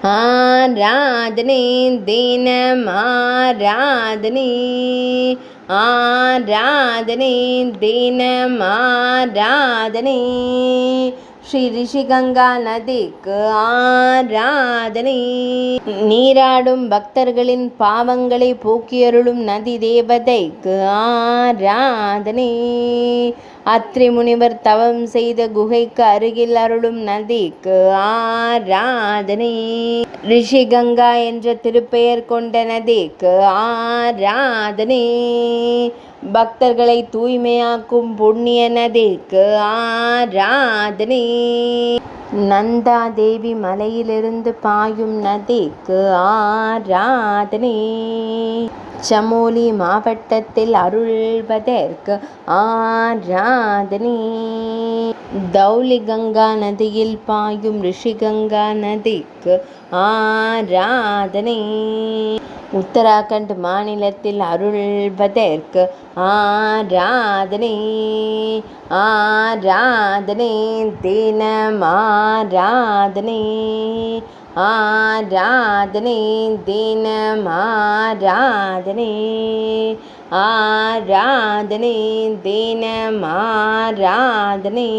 ஆராதனை தினம் ஆராதனை, ஆராதனை தினம் ஆராதனை, ஸ்ரீ ரிஷிகங்கா நதிக்கு ஆராதனை. நீராடும் பக்தர்களின் பாவங்களை போக்கியருளும் நதி தேவதைக்கு ஆராதனை. அத்ரி முனிவர் தவம் செய்த குகைக்கு அருகில் அருளும் நதிக்கு ஆராதனை. ரிஷிகங்கா என்ற திருப்பெயர் கொண்ட நதிக்கு ஆராதனை. பக்தர்களை தூய்மையாக்கும் புண்ணிய நதிக்கு ஆராதனை. நந்தா தேவி மலையிலிருந்து பாயும் நதிக்கு ஆராதனை. சமோலி மாவட்டத்தில் அருள்வதற்கு ஆராதனை. தௌலி கங்கா நதியில் பாயும் ரிஷிகங்கா நதிக்கு ஆராதனை. உத்தராகண்ட் மாநிலத்தில் அருள்வதற்கு ஆராதனை. ஆராதனை தினம் ஆராதனை, ஆராதனை தினம் ஆராதனை, ஆராதனை தினம் ஆராதனை.